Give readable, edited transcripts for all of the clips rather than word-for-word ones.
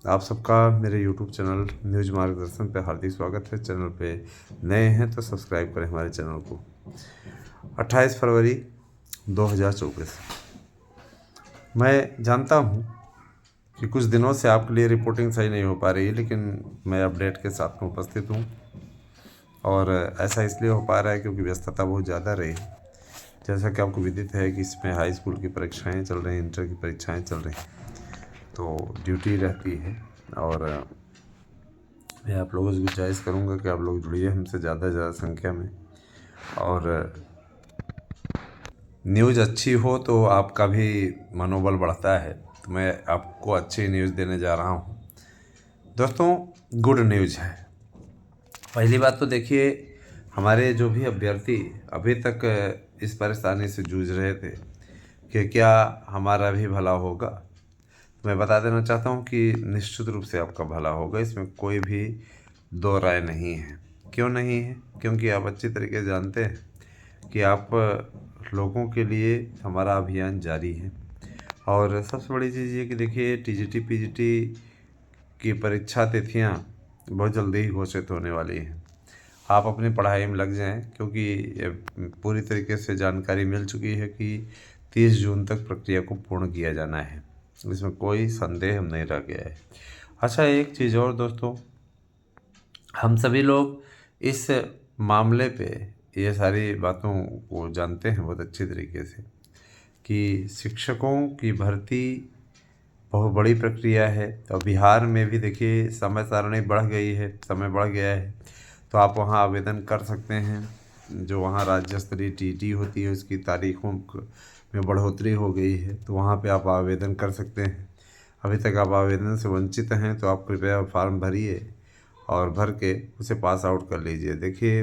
आप सबका मेरे YouTube चैनल न्यूज मार्गदर्शन पे हार्दिक स्वागत है। चैनल पे नए हैं तो सब्सक्राइब करें हमारे चैनल को। 28 फरवरी 2024। मैं जानता हूँ कि कुछ दिनों से आपके लिए रिपोर्टिंग सही नहीं हो पा रही है, लेकिन मैं अपडेट के साथ में उपस्थित हूँ। और ऐसा इसलिए हो पा रहा है क्योंकि व्यस्तता बहुत ज़्यादा रही। जैसा कि आपको विदित है कि इसमें हाई स्कूल की परीक्षाएँ चल रही हैं, इंटर की परीक्षाएँ चल रही हैं, तो ड्यूटी रहती है। और मैं आप लोगों से गुजारिश करूँगा कि आप लोग जुड़िए हमसे ज़्यादा से ज़्यादा संख्या में। और न्यूज़ अच्छी हो तो आपका भी मनोबल बढ़ता है, तो मैं आपको अच्छी न्यूज़ देने जा रहा हूँ। दोस्तों, गुड न्यूज़ है। पहली बात तो देखिए, हमारे जो भी अभ्यर्थी अभी तक इस परेशानी से जूझ रहे थे कि क्या हमारा भी भला होगा, तो मैं बता देना चाहता हूँ कि निश्चित रूप से आपका भला होगा। इसमें कोई भी दो राय नहीं है। क्यों नहीं है? क्योंकि आप अच्छी तरीके से जानते हैं कि आप लोगों के लिए हमारा अभियान जारी है। और सबसे बड़ी चीज़ ये कि देखिए, टीजीटी पीजीटी की परीक्षा तिथियां बहुत जल्दी ही घोषित होने वाली हैं। आप अपनी पढ़ाई में लग जाएं, क्योंकि ये पूरी तरीके से जानकारी मिल चुकी है कि 30 जून तक प्रक्रिया को पूर्ण किया जाना है। इसमें कोई संदेह नहीं रह गया है। अच्छा, एक चीज़ और दोस्तों, हम सभी लोग इस मामले पे ये सारी बातों को जानते हैं बहुत अच्छी तरीके से कि शिक्षकों की भर्ती बहुत बड़ी प्रक्रिया है। तो बिहार में भी देखिए समय सारणी बढ़ गई है, समय बढ़ गया है। तो आप वहाँ आवेदन कर सकते हैं। जो वहाँ राज्य स्तरीय टीटी होती है उसकी तारीखों में बढ़ोतरी हो गई है, तो वहाँ पे आप आवेदन कर सकते हैं। अभी तक आप आवेदन से वंचित हैं तो आप कृपया फॉर्म भरिए और भर के उसे पास आउट कर लीजिए। देखिए,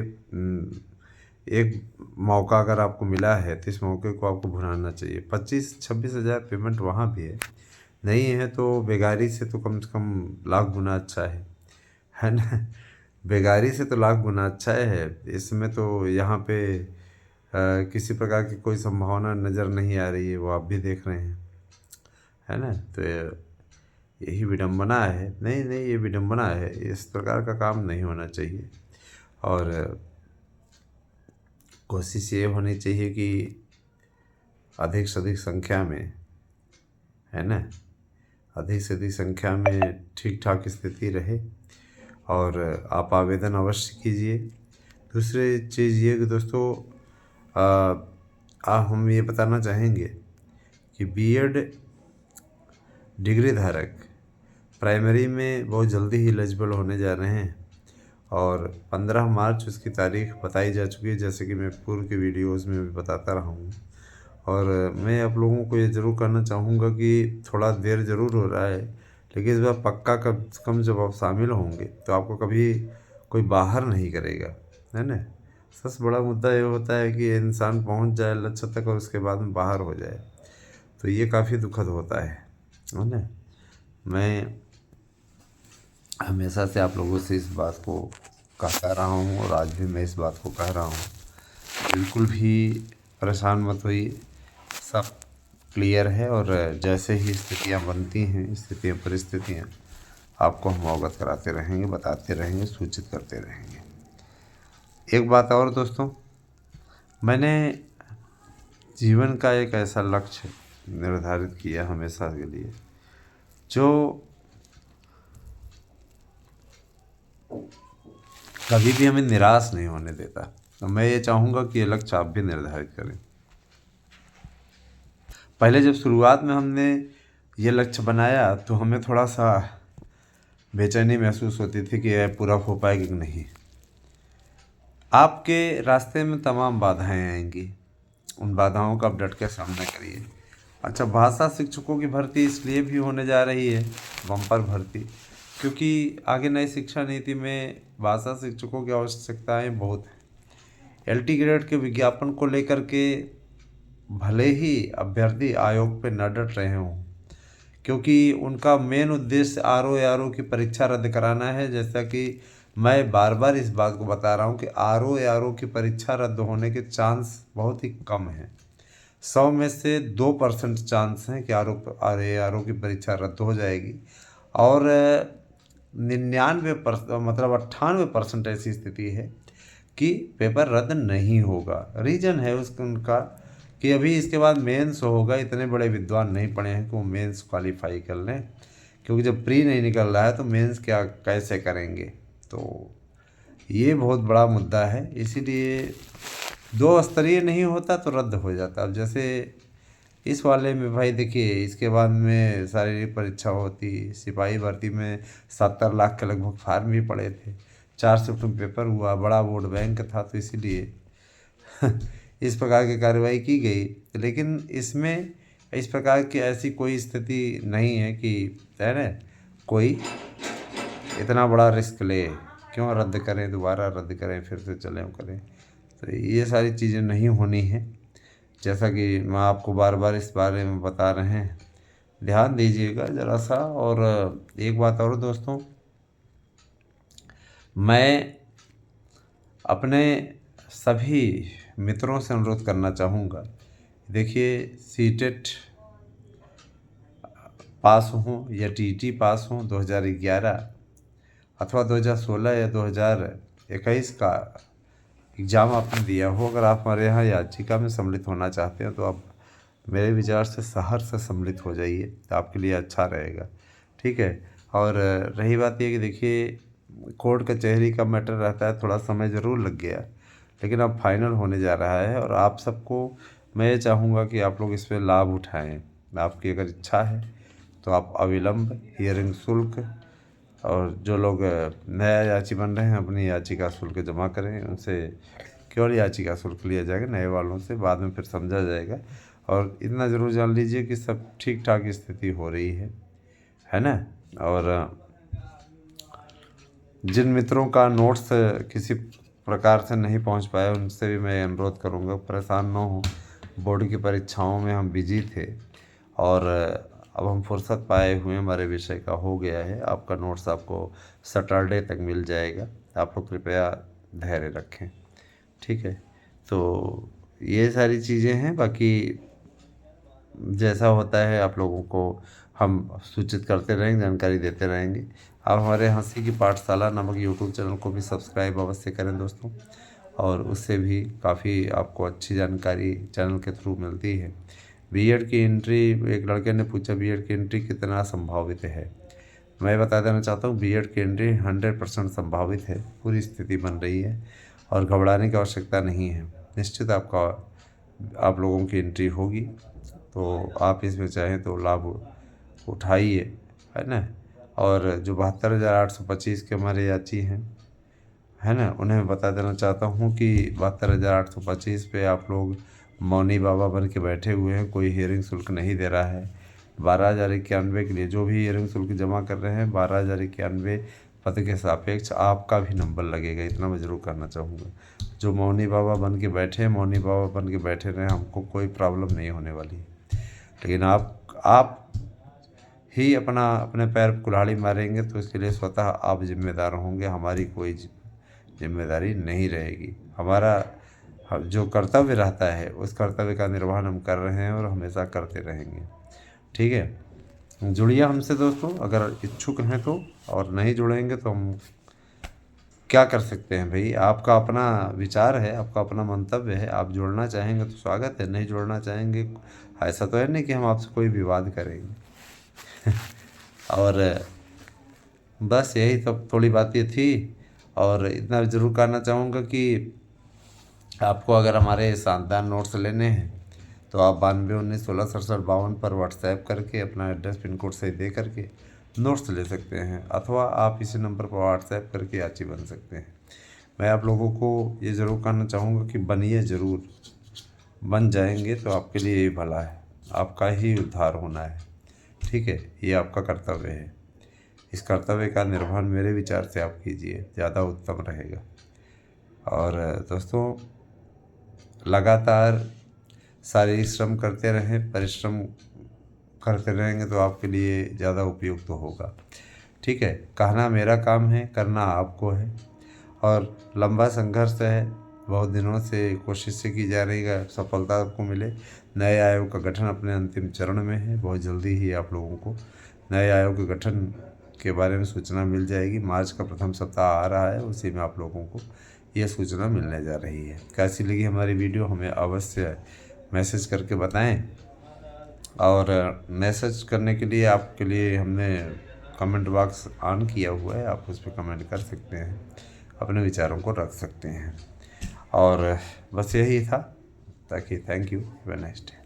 एक मौका अगर आपको मिला है तो इस मौके को आपको भुनाना चाहिए। 25-26 हज़ार पेमेंट वहाँ भी है, नहीं है तो बेगारी से तो कम से कम लाख गुना अच्छा है ना। बेगारी से तो लाख गुना अच्छा है। इसमें तो यहाँ पे किसी प्रकार की कोई संभावना नज़र नहीं आ रही है, वो आप भी देख रहे हैं, है ना। तो यही विडंबना है। नहीं नहीं, ये विडंबना है, इस प्रकार का काम नहीं होना चाहिए। और कोशिश ये होनी चाहिए कि अधिक से अधिक संख्या में, है ना, अधिक से अधिक संख्या में ठीक ठाक स्थिति रहे। और आप आवेदन अवश्य कीजिए। दूसरी चीज़ ये कि दोस्तों, हम ये बताना चाहेंगे कि बीएड डिग्री धारक प्राइमरी में बहुत जल्दी ही एलिजिबल होने जा रहे हैं। और 15 मार्च उसकी तारीख बताई जा चुकी है, जैसे कि मैं पूर्व के वीडियोज़ में भी बताता रहा हूँ। और मैं आप लोगों को ये ज़रूर कहना चाहूँगा कि थोड़ा देर ज़रूर हो रहा है, लेकिन इस बार पक्का कम से कम जब आप शामिल होंगे तो आपको कभी कोई बाहर नहीं करेगा, है ना। सबसे बड़ा मुद्दा ये होता है कि इंसान पहुंच जाए लक्ष्य तक और उसके बाद में बाहर हो जाए, तो ये काफ़ी दुखद होता है ना। मैं हमेशा से आप लोगों से इस बात को कहता रहा हूँ और आज भी मैं इस बात को कह रहा हूँ, बिल्कुल भी परेशान मत होइए, सब क्लियर है। और जैसे ही स्थितियाँ बनती हैं, स्थितियाँ परिस्थितियाँ, आपको हम अवगत कराते रहेंगे, बताते रहेंगे, सूचित करते रहेंगे। एक बात और दोस्तों, मैंने जीवन का एक ऐसा लक्ष्य निर्धारित किया हमेशा के लिए जो कभी भी हमें निराश नहीं होने देता। तो मैं ये चाहूँगा कि ये लक्ष्य आप भी निर्धारित करें। पहले जब शुरुआत में हमने ये लक्ष्य बनाया तो हमें थोड़ा सा बेचैनी महसूस होती थी कि यह पूरा हो पाएगा कि नहीं। आपके रास्ते में तमाम बाधाएं आएंगी, उन बाधाओं का आप डट के सामना करिए। अच्छा, भाषा शिक्षकों की भर्ती इसलिए भी होने जा रही है, बम्पर भर्ती, क्योंकि आगे नई शिक्षा नीति में भाषा शिक्षकों की आवश्यकताएं बहुत हैं। एलटी ग्रेड के विज्ञापन को लेकर के भले ही अभ्यर्थी आयोग पे न डट रहे हों, क्योंकि उनका मेन उद्देश्य आरओ की परीक्षा रद्द कराना है। जैसा कि मैं बार बार इस बात को बता रहा हूँ कि आरओ की परीक्षा रद्द होने के चांस बहुत ही कम हैं। 100 में से 2% चांस हैं कि आरओ की परीक्षा रद्द हो जाएगी। और 99% मतलब 98% ऐसी स्थिति है कि पेपर रद्द नहीं होगा। रीज़न है उनका कि अभी इसके बाद मेंस होगा, इतने बड़े विद्वान नहीं पढ़े हैं कि वो मेंस क्वालिफाई कर लें, क्योंकि जब प्री नहीं निकल रहा है तो मेंस क्या कैसे करेंगे। तो ये बहुत बड़ा मुद्दा है, इसीलिए 2 स्तरीय नहीं होता तो रद्द हो जाता। अब जैसे इस वाले में भाई देखिए, इसके बाद में शारीरिक परीक्षा होती, सिपाही भर्ती में 70 लाख के लगभग फार्म भी पड़े थे, 4 शिफ्ट में पेपर हुआ, बड़ा वोट बैंक था, तो इसीलिए इस प्रकार की कार्रवाई की गई। लेकिन इसमें इस प्रकार की ऐसी कोई स्थिति नहीं है कि है ना, कोई इतना बड़ा रिस्क ले, क्यों रद्द करें, दोबारा रद्द करें, फिर से चलें करें। तो ये सारी चीज़ें नहीं होनी हैं, जैसा कि मैं आपको बार बार इस बारे में बता रहे हैं। ध्यान दीजिएगा ज़रा सा। और एक बात और दोस्तों, मैं अपने सभी मित्रों से अनुरोध करना चाहूँगा, देखिए सीटेट पास हों या टीटी पास हों 2011 अथवा 2016 या 2021 का एग्ज़ाम आपने दिया हो, अगर आप हमारे यहाँ याचिका में सम्मिलित होना चाहते हैं तो आप मेरे विचार से शहर से सम्मिलित हो जाइए, तो आपके लिए अच्छा रहेगा, ठीक है। और रही बात ये कि देखिए, कोर्ट कचहरी का मैटर रहता है, थोड़ा समय ज़रूर लग गया, लेकिन अब फाइनल होने जा रहा है। और आप सबको मैं ये चाहूँगा कि आप लोग इस पर लाभ उठाएँ। आपकी अगर इच्छा है तो आप अविलंब हियरिंग शुल्क, और जो लोग नया याची बन रहे हैं अपनी याचिका शुल्क जमा करें, उनसे केवल याचिका शुल्क लिया जाएगा, नए वालों से बाद में फिर समझा जाएगा। और इतना ज़रूर जान लीजिए कि सब ठीक ठाक स्थिति हो रही है ना। और जिन मित्रों का नोट्स किसी प्रकार से नहीं पहुंच पाया, उनसे भी मैं अनुरोध करूंगा परेशान न हो। बोर्ड की परीक्षाओं में हम बिजी थे और अब हम फुर्सत पाए हुए, हमारे विषय का हो गया है। आपका नोट्स आपको सैटरडे तक मिल जाएगा, आप लोग कृपया धैर्य रखें, ठीक है। तो ये सारी चीज़ें हैं, बाकी जैसा होता है आप लोगों को हम सूचित करते रहेंगे, जानकारी देते रहेंगे। आप हमारे हंसी की पाठशाला नामक यूट्यूब चैनल को भी सब्सक्राइब अवश्य करें दोस्तों, और उससे भी काफ़ी आपको अच्छी जानकारी चैनल के थ्रू मिलती है। बीएड की एंट्री, एक लड़के ने पूछा बीएड की एंट्री कितना संभावित है। मैं बता देना चाहता हूँ बीएड की एंट्री 100% संभावित है, पूरी स्थिति बन रही है और घबराने की आवश्यकता नहीं है। निश्चित आप लोगों की एंट्री होगी, तो आप इसमें चाहें तो लाभ उठाइए, है ना। और जो 72,825 के हमारे याची हैं, है ना, उन्हें मैं बता देना चाहता हूँ कि 72,825 पे आप लोग मौनी बाबा बन के बैठे हुए हैं, कोई हियरिंग शुल्क नहीं दे रहा है। 12,091 के लिए जो भी हियरिंग शुल्क जमा कर रहे हैं, 12,091 पद के सापेक्ष आपका भी नंबर लगेगा, इतना मैं ज़रूर करना चाहूँगा। जो मौनी बाबा बन के बैठे हैं, मौनी बाबा बन के बैठे रहें, हमको कोई प्रॉब्लम नहीं होने वाली है। लेकिन आप ही अपने पैर पर कुल्हाड़ी मारेंगे तो इसके लिए स्वतः आप जिम्मेदार होंगे, हमारी कोई जिम्मेदारी नहीं रहेगी। हमारा जो कर्तव्य रहता है उस कर्तव्य का निर्वहन हम कर रहे हैं और हमेशा करते रहेंगे, ठीक है। जुड़िए हमसे दोस्तों अगर इच्छुक हैं तो, और नहीं जुड़ेंगे तो हम क्या कर सकते हैं भाई। आपका अपना विचार है, आपका अपना मंतव्य है, आप जुड़ना चाहेंगे तो स्वागत है, नहीं जुड़ना चाहेंगे ऐसा तो है नहीं कि हम आपसे कोई विवाद करेंगे। और बस यही सब थोड़ी बातें थी। और इतना ज़रूर कहना चाहूँगा कि आपको अगर हमारे शानदार नोट्स लेने हैं तो आप 9219166752 पर व्हाट्सएप करके अपना एड्रेस पिन कोड सही दे करके नोट्स ले सकते हैं, अथवा आप इसी नंबर पर व्हाट्सएप करके याची बन सकते हैं। मैं आप लोगों को ये ज़रूर कहना चाहूँगा कि बनिए ज़रूर, बन जाएंगे तो आपके लिए ही भला है, आपका ही उद्धार होना है, ठीक है। ये आपका कर्तव्य है, इस कर्तव्य का निर्वहन मेरे विचार से आप कीजिए, ज़्यादा उत्तम रहेगा। और दोस्तों लगातार शारीरिक श्रम करते रहें, परिश्रम करते रहेंगे तो आपके लिए ज़्यादा उपयुक्त तो होगा, ठीक है। कहना मेरा काम है, करना आपको है। और लंबा संघर्ष है, बहुत दिनों से कोशिश से की जा रही है, सफलता आपको मिले। नए आयोग का गठन अपने अंतिम चरण में है, बहुत जल्दी ही आप लोगों को नए आयोग का गठन के बारे में सूचना मिल जाएगी। मार्च का प्रथम सप्ताह आ रहा है, उसी में आप लोगों को ये सूचना मिलने जा रही है। कैसी लगी हमारी वीडियो हमें अवश्य मैसेज करके बताएं। और मैसेज करने के लिए आपके लिए हमने कमेंट बॉक्स ऑन किया हुआ है, आप उस पर कमेंट कर सकते हैं, अपने विचारों को रख सकते हैं। और बस यही था, ताकि thank you, have a nice day.